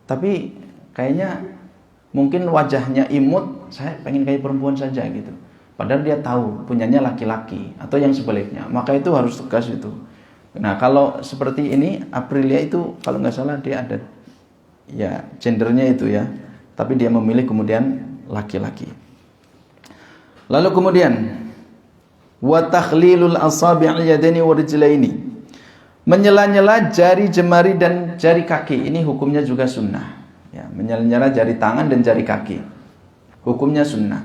Tapi kayaknya mungkin wajahnya imut, saya pengen kayak perempuan saja gitu. Padahal dia tahu punyanya laki-laki atau yang sebaliknya. Maka itu harus tegas itu. Nah, kalau seperti ini Aprilia itu kalau nggak salah dia ada ya gendernya itu ya. Tapi dia memilih kemudian laki-laki. Lalu kemudian wa takhlilul asabi'il yadaini wa rijlaini. Menyela-nyela jari jemari dan jari kaki. Ini hukumnya juga sunnah. Ya, menyela-nyela jari tangan dan jari kaki. Hukumnya sunnah.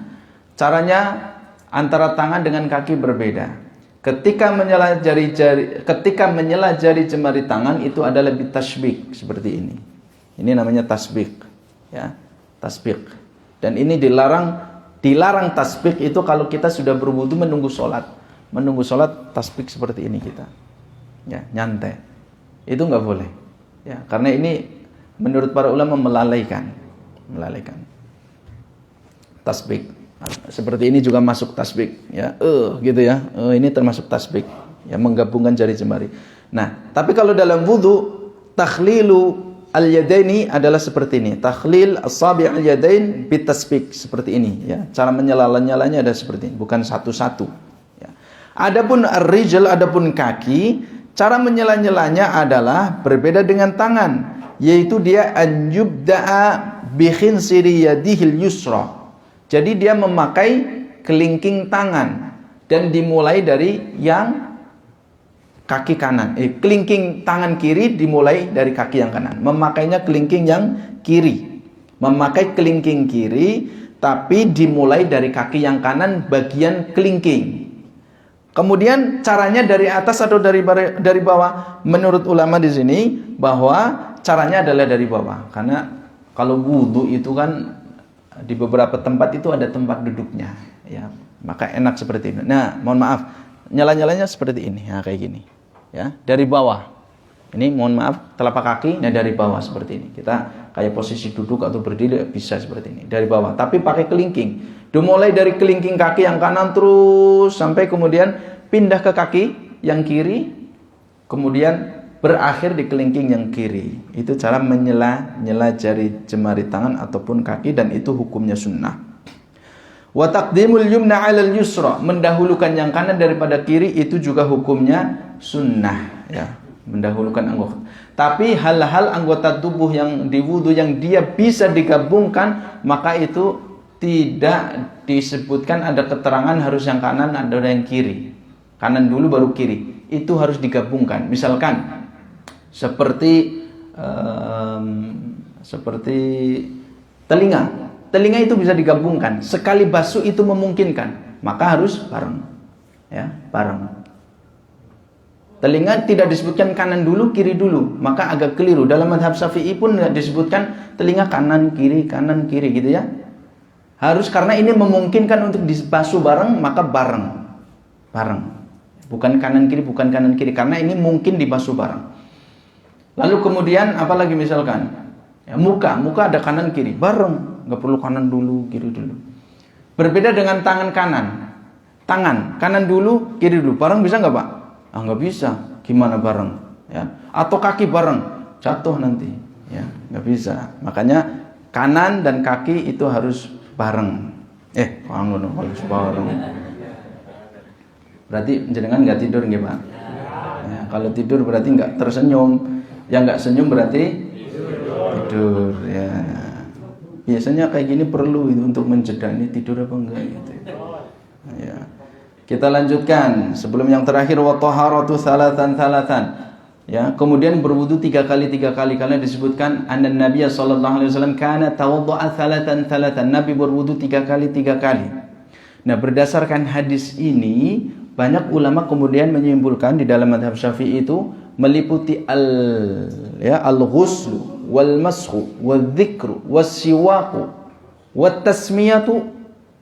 Caranya antara tangan dengan kaki berbeda. Ketika menyela jari jemari tangan itu adalah bitasbik seperti ini. Ini namanya tasbik. Ya. tasbih. Dan ini dilarang tasbih itu kalau kita sudah berwudu menunggu sholat. Menunggu sholat tasbih seperti ini kita. Ya, nyantai. Itu nggak boleh. Ya, karena ini menurut para ulama melalaikan. Tasbih. Seperti ini juga masuk tasbih, ya, gitu ya, ini termasuk tasbih, ya, menggabungkan jari jemari. Nah, tapi kalau dalam wudu, takhlilu al-yadaini adalah seperti ini, takhlil asabi' al-yadain bitasbih, seperti ini, ya, cara menyela-nyalanya ada seperti ini, bukan satu-satu. Ya. Adapun ar-rijl, adapun kaki, cara menyela-nyalanya adalah berbeda dengan tangan, yaitu dia anjubda'a bi khinsiri yadihil yusra. Jadi dia memakai kelingking tangan dan dimulai dari yang kaki kanan. Kelingking tangan kiri dimulai dari kaki yang kanan. Memakainya kelingking yang kiri. Memakai kelingking kiri tapi dimulai dari kaki yang kanan bagian kelingking. Kemudian caranya dari atas atau dari bawah? Menurut ulama di sini bahwa caranya adalah dari bawah. Karena kalau wudu itu kan di beberapa tempat itu ada tempat duduknya, ya, maka enak seperti ini. Nah, mohon maaf, nyala-nyalanya seperti ini, ya, kayak gini, ya, dari bawah. Ini mohon maaf, telapak kaki, nah dari bawah seperti ini. Kita kayak posisi duduk atau berdiri bisa seperti ini, dari bawah. Tapi pakai kelingking. Dimulai dari kelingking kaki yang kanan terus sampai kemudian pindah ke kaki yang kiri, kemudian berakhir di kelingking yang kiri. Itu cara menyela jari jemari tangan ataupun kaki, dan itu hukumnya sunnah. Wa taqdimul yumna 'alal yusra, mendahulukan yang kanan daripada kiri, itu juga hukumnya sunnah, ya, mendahulukan anggota. Tapi hal-hal anggota tubuh yang di wudu yang dia bisa digabungkan, maka itu tidak disebutkan ada keterangan harus yang kanan ada yang kiri. Kanan dulu baru kiri. Itu harus digabungkan. Misalkan seperti telinga itu bisa digabungkan, sekali basuh itu memungkinkan, maka harus bareng, ya, bareng. Telinga tidak disebutkan kanan dulu kiri dulu, maka agak keliru. Dalam mazhab Syafi'i pun disebutkan telinga kanan kiri gitu, ya, harus, karena ini memungkinkan untuk dibasuh bareng, maka bareng, bukan kanan kiri, karena ini mungkin dibasuh bareng. Lalu kemudian apalagi misalkan, ya, muka ada kanan kiri bareng, nggak perlu kanan dulu kiri dulu. Berbeda dengan tangan kanan dulu kiri dulu, bareng bisa nggak, Pak? Nggak bisa. Gimana bareng? Ya. Atau kaki bareng, jatuh nanti, ya, nggak bisa. Makanya kanan dan kaki itu harus bareng. Harus bareng. Berarti jenengan nggak tidur nggih, Pak? Ya, kalau tidur berarti nggak tersenyum. Yang nggak senyum berarti tidur, ya. Biasanya kayak gini perlu itu untuk mencegah ini tidur apa enggak gitu. Ya. Kita lanjutkan sebelum yang terakhir, wa taharatu salatan. Ya, kemudian berwudu 3 kali karena disebutkan anna Nabi sallallahu alaihi wasallam kana tawaddu'a salatan. Nabi berwudu 3 kali. Nah, berdasarkan hadis ini banyak ulama kemudian menyimpulkan di dalam mazhab Syafi'i itu meliputi al-ghuslu wal mashu wal dzikru was siwaqu wat tasmiyatu,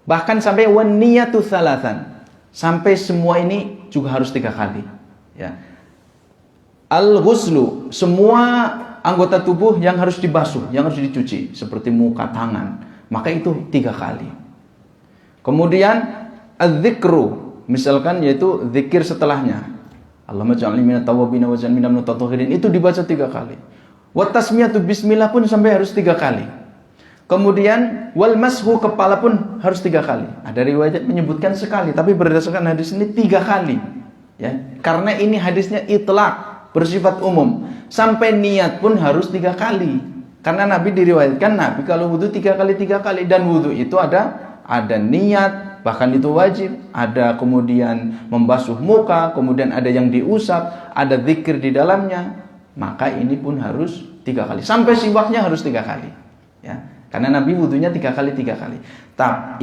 bahkan sampai wan niyatu thalathan, sampai semua ini juga harus 3 kali, ya. Al-ghuslu, semua anggota tubuh yang harus dibasuh, yang harus dicuci, seperti muka, tangan, maka itu 3 kali. Kemudian al-dzikru, misalkan yaitu zikir setelahnya, Allahumma ja'alni minat tawwabin wa ja'alni minal mutatahhirin, itu dibaca 3 kali. Wa tasmiyatu bismillah pun sampai harus 3 kali. Kemudian wal mashu, kepala pun harus 3 kali. Ada riwayat menyebutkan sekali, tapi berdasarkan hadis ini 3 kali. Ya, karena ini hadisnya itlaq, bersifat umum. Sampai niat pun harus 3 kali. Karena Nabi diriwayatkan Nabi kalau wudu 3 kali, dan wudu itu ada niat, bahkan itu wajib, ada kemudian membasuh muka, kemudian ada yang diusap, ada zikir di dalamnya, maka ini pun harus 3 kali. Sampai siwaknya harus 3 kali, ya. Karena Nabi wudunya 3 kali.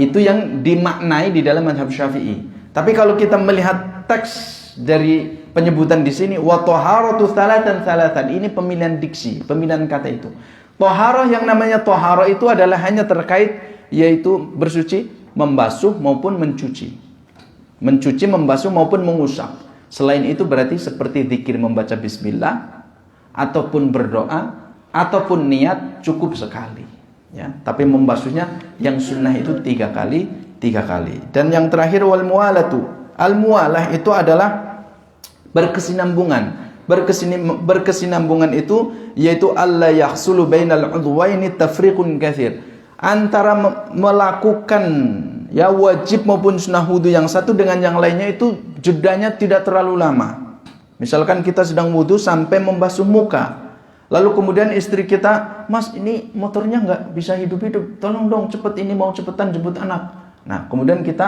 Itu yang dimaknai di dalam mazhab Syafi'i. Tapi kalau kita melihat teks dari penyebutan di sini, wa taharatu salatan, ini pemilihan diksi, pemilihan kata itu. Toharoh yang namanya toharoh itu adalah hanya terkait yaitu bersuci, membasuh maupun mencuci. Mencuci, membasuh maupun mengusap. Selain itu berarti seperti zikir membaca bismillah ataupun berdoa ataupun niat cukup sekali. Ya, tapi membasuhnya yang sunnah itu 3 kali. Dan yang terakhir wal mualatu. Al mualah itu adalah berkesinambungan. Berkesinambungan itu yaitu alla yahsulu bainal udwaini tafriqun katsir. Antara melakukan ya wajib maupun sunnah wudu yang satu dengan yang lainnya itu jedanya tidak terlalu lama. Misalkan kita sedang wudu sampai membasuh muka. Lalu kemudian istri kita, "Mas, ini motornya nggak bisa hidup-hidup. Tolong dong cepet, ini mau cepetan jemput anak." Nah, kemudian kita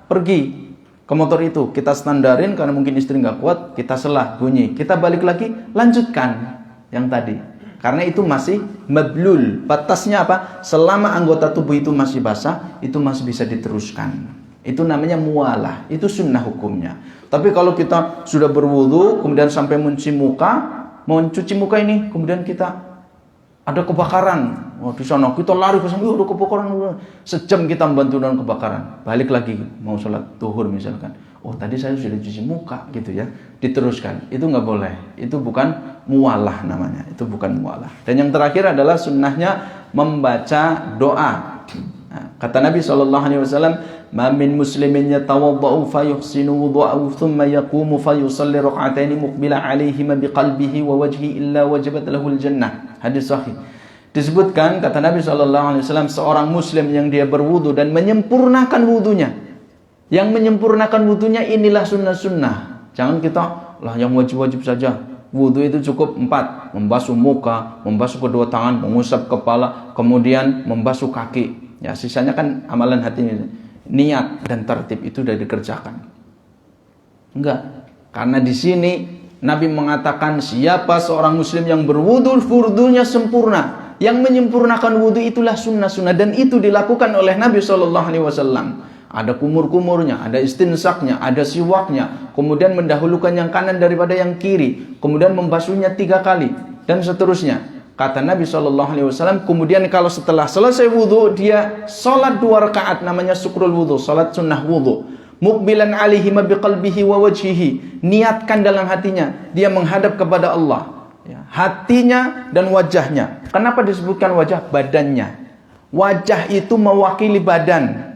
pergi ke motor itu, kita standarin karena mungkin istri nggak kuat, kita selah bunyi, kita balik lagi, lanjutkan yang tadi, karena itu masih mablul. Batasnya apa? Selama anggota tubuh itu masih basah, itu masih bisa diteruskan. Itu namanya mualah, itu sunnah hukumnya. Tapi kalau kita sudah berwudu, kemudian sampai mencuci muka, mau cuci muka ini, kemudian kita ada kebakaran, di sana kita lari ke sana, ada kebakaran, sejam kita membantu dengan kebakaran, balik lagi mau sholat zuhur misalkan, oh tadi saya sudah cuci muka gitu ya, diteruskan, itu nggak boleh, itu bukan mualah namanya, itu bukan mualah. Dan yang terakhir adalah sunnahnya membaca doa. Nah, kata Nabi SAW, "Ma min muslimin yatawadda'u fayuhsinu wudu'ahu thumma yaqumu fayusalli rak'ataini muqbila 'alaihima biqalbihi wa wajhihi illa wajabat lahul jannah." Hadis sahih. Disebutkan kata Nabi SAW, seorang muslim yang dia berwudu dan menyempurnakan wudunya. Yang menyempurnakan wudunya inilah sunnah-sunnah. Jangan kita lah yang wajib-wajib saja. Wudu itu cukup 4. Membasuh muka, membasuh kedua tangan, mengusap kepala, kemudian membasuh kaki. Ya, sisanya kan amalan hati. Niat dan tertib itu sudah dikerjakan. Enggak. Karena di sini Nabi mengatakan siapa seorang muslim yang berwudu, wudunya sempurna. Yang menyempurnakan wudu itulah sunnah-sunnah, dan itu dilakukan oleh Nabi SAW. Ada kumur-kumurnya, ada istinsaknya, ada siwaknya, kemudian mendahulukan yang kanan daripada yang kiri, kemudian membasuhnya 3 kali, dan seterusnya. Kata Nabi SAW, kemudian kalau setelah selesai wudu, dia sholat 2 rakaat, namanya syukrul wudu, sholat sunnah wudu. Muqbilan alihima biqalbihi wa wajhihi. Niatkan dalam hatinya, dia menghadap kepada Allah. Ya, hatinya dan wajahnya. Kenapa disebutkan wajah? Badannya. Wajah itu mewakili badan.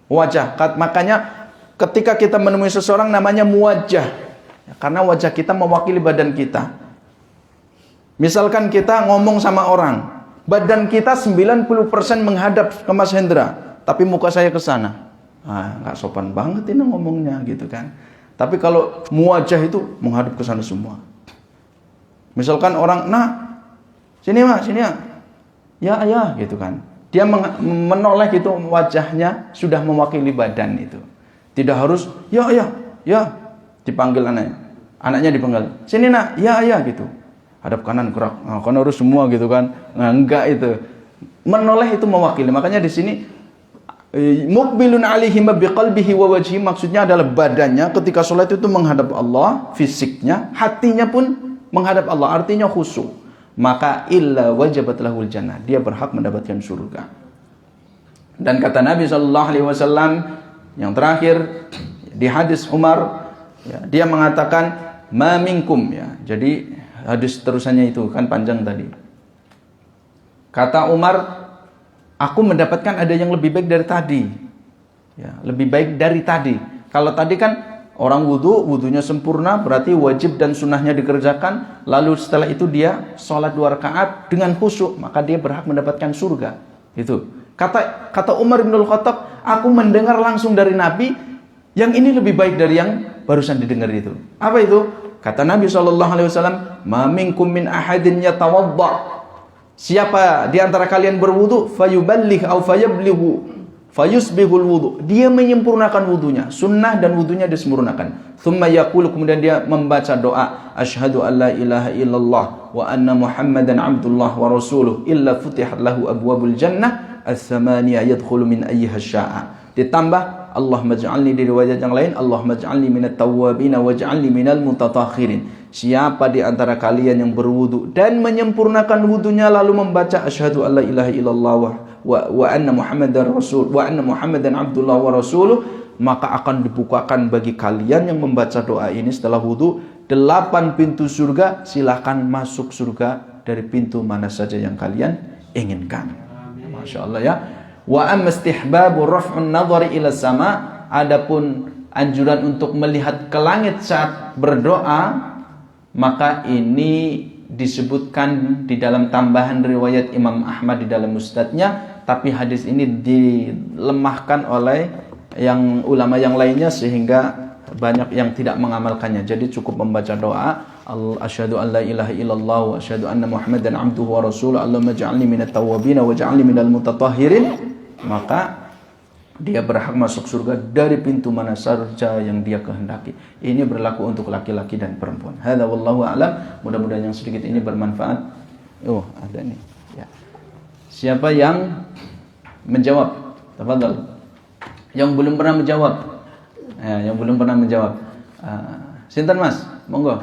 Wajah. Makanya ketika kita menemui seseorang namanya muwajjah. Ya, karena wajah kita mewakili badan kita. Misalkan kita ngomong sama orang, badan kita 90% menghadap ke Mas Hendra, tapi muka saya ke sana. Nggak sopan banget ini ngomongnya gitu kan. Tapi kalau muwajjah itu menghadap ke sana semua. Misalkan orang, "Nah, sini Mas, sini ya." Ya gitu kan. Dia menoleh gitu, wajahnya sudah mewakili badan itu. Tidak harus ya dipanggil anaknya. Anaknya dipanggil, "Sini Nak." Ya gitu. Hadap kanan gerak. Kan harus semua gitu kan. Enggak itu. Menoleh itu mewakili. Makanya di sini muqbilun alaihim biqalbihi wa wajhi, maksudnya adalah badannya ketika sholat itu menghadap Allah, fisiknya, hatinya pun menghadap Allah, artinya khusyuk. Maka illa wajabat lahul jannah, dia berhak mendapatkan surga. Dan kata Nabi SAW yang terakhir di hadis Umar, ya, dia mengatakan ma minkum, ya. Jadi hadis terusannya itu kan panjang tadi. Kata Umar, aku mendapatkan ada yang lebih baik dari tadi. Ya, lebih baik dari tadi. Kalau tadi kan orang wudunya sempurna, berarti wajib dan sunnahnya dikerjakan. Lalu setelah itu dia sholat 2 rakaat dengan khusyuk, maka dia berhak mendapatkan surga. Itu. Kata Umar bin Khattab, aku mendengar langsung dari Nabi, yang ini lebih baik dari yang barusan didengar itu. Apa itu? Kata Nabi SAW, ma minkum min ahadin yatawadda. Siapa di antara kalian berwudu, fayuballigh au fayablighu fayusbihul wudu, dia menyempurnakan wudunya, sunnah dan wudunya disempurnakan. Thumma yaqulu, kemudian dia membaca doa, asyhadu an la ilaha illallah wa anna muhammadan abdullah wa rasuluh illa futihat lahu abwabul jannah as-samaniyah yadkhulu min ayyiha syaa. Ditambah Allahumma ij'alni, di riwayat yang lain Allahumma ij'alni minat tawwabin waj'alni minal mutatahhirin. Siapa di antara kalian yang berwudu dan menyempurnakan wudunya lalu membaca asyhadu alla ilaha illallah wa anna muhammadar rasul wa anna muhammadan abdullah wa rasuluh, maka akan dibukakan bagi kalian yang membaca doa ini setelah wudu 8 pintu surga. Silahkan masuk surga dari pintu mana saja yang kalian inginkan. Masya Allah ya. Wa amma istihbabu raf'un nadhari ila sama, adapun anjuran untuk melihat ke langit saat berdoa, maka ini disebutkan di dalam tambahan riwayat Imam Ahmad di dalam musnadnya, tapi hadis ini dilemahkan oleh yang ulama yang lainnya sehingga banyak yang tidak mengamalkannya. Jadi cukup membaca doa asyhadu an la ilaha illallah wa asyhadu anna muhammadan abduhu wa rasuluh allahumma ij'alni minat tawwabin waj'alni minal mutatahhirin, maka dia berhak masuk surga dari pintu mana saja yang dia kehendaki. Ini berlaku untuk laki-laki dan perempuan. Hadza wallahu a'lam. Mudah-mudahan yang sedikit ini bermanfaat. Oh, ada nih. Ya. Siapa yang menjawab? Tafadhal. Yang belum pernah menjawab. Yang belum pernah menjawab. Sinten Mas? Monggo.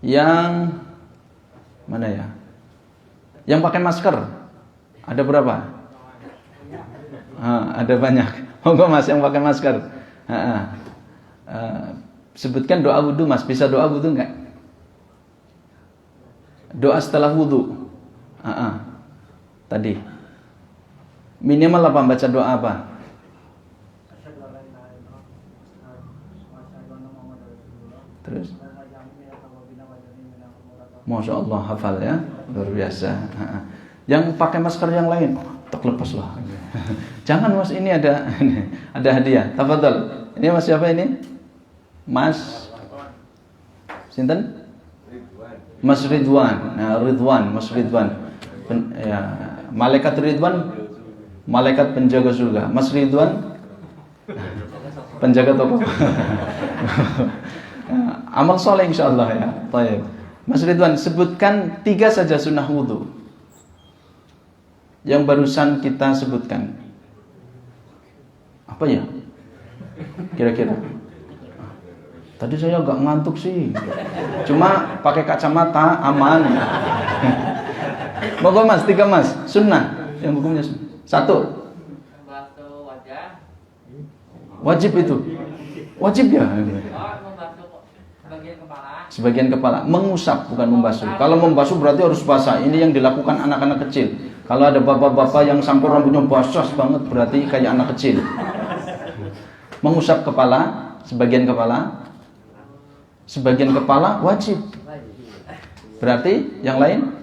Yang mana ya? Yang pakai masker. Ada berapa? Ada banyak. Monggo Mas yang pakai masker. Sebutkan doa wudu Mas. Bisa doa wudu enggak? Doa setelah wudu. Tadi. Minimal apa? Baca doa apa? Terus? Masya Allah, hafal ya. Luar biasa. Yang pakai masker yang lain, tak lepas lah. Jangan Mas, ini ada hadiah. Tafadhol. Ini Mas siapa ini? Mas Sinten? Mas Ridwan. Nah, Ridwan, Mas Ridwan. Malaikat Ridwan, malaikat penjaga surga. Mas Ridwan, penjaga toko. Amal soleh insyaallah ya. Baik. Mas Ridwan, sebutkan 3 saja sunnah wudu yang barusan kita sebutkan. Apa ya? Kira-kira. Tadi saya agak ngantuk sih. Cuma pakai kacamata aman. Monggo Mas, 3 Mas. Sunnah yang hukumnya 1. Membasuh wajah. Wajib itu. Wajib ya. Sebagian kepala, mengusap bukan membasuh. Kalau membasuh berarti harus basah. Ini yang dilakukan anak-anak kecil. Kalau ada bapak-bapak yang sampai rambutnya basah banget, berarti kayak anak kecil. Mengusap kepala, sebagian kepala wajib. Berarti yang lain?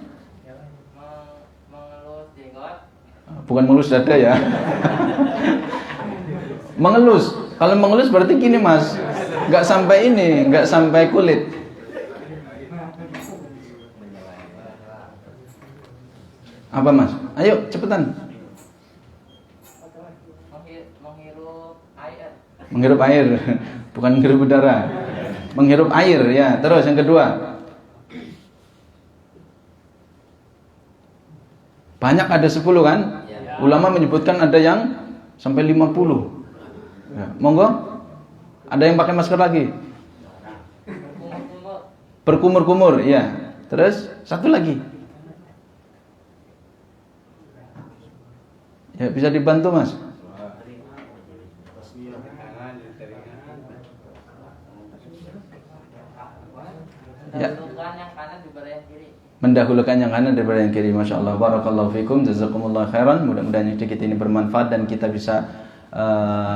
Mengelus jenggot. Bukan mengelus dada ya. Mengelus. Kalau mengelus berarti gini Mas, nggak sampai ini, nggak sampai kulit. Apa Mas? Ayo cepetan. Menghirup air, bukan menghirup udara. Menghirup air ya. Terus yang kedua. Banyak, ada 10 kan? Ulama menyebutkan ada yang sampai 50. Ya. Monggo. Ada yang pakai masker lagi? Berkumur-kumur, ya. Terus satu lagi. Ya, bisa dibantu Mas. Ya. Mendahulukan yang kanan daripada yang kiri. Masya Allah. Barakallahu fikum. Jazakumullah khairan. Mudah-mudahan sedikit ini bermanfaat dan kita bisa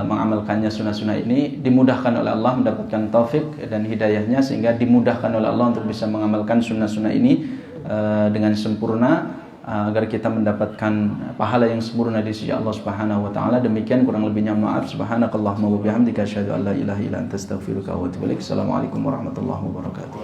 mengamalkannya sunnah-sunnah ini. Dimudahkan oleh Allah, mendapatkan taufik dan hidayahnya, sehingga dimudahkan oleh Allah untuk bisa mengamalkan sunnah-sunnah ini dengan sempurna, agar kita mendapatkan pahala yang sempurna di sisi Allah Subhanahu wa taala. Demikian kurang lebihnya maaf. Subhanakallahumma wa bihamdika asyhadu an la ilaha illa anta astaghfiruka wa atubu ilaik. Assalamualaikum warahmatullahi wabarakatuh.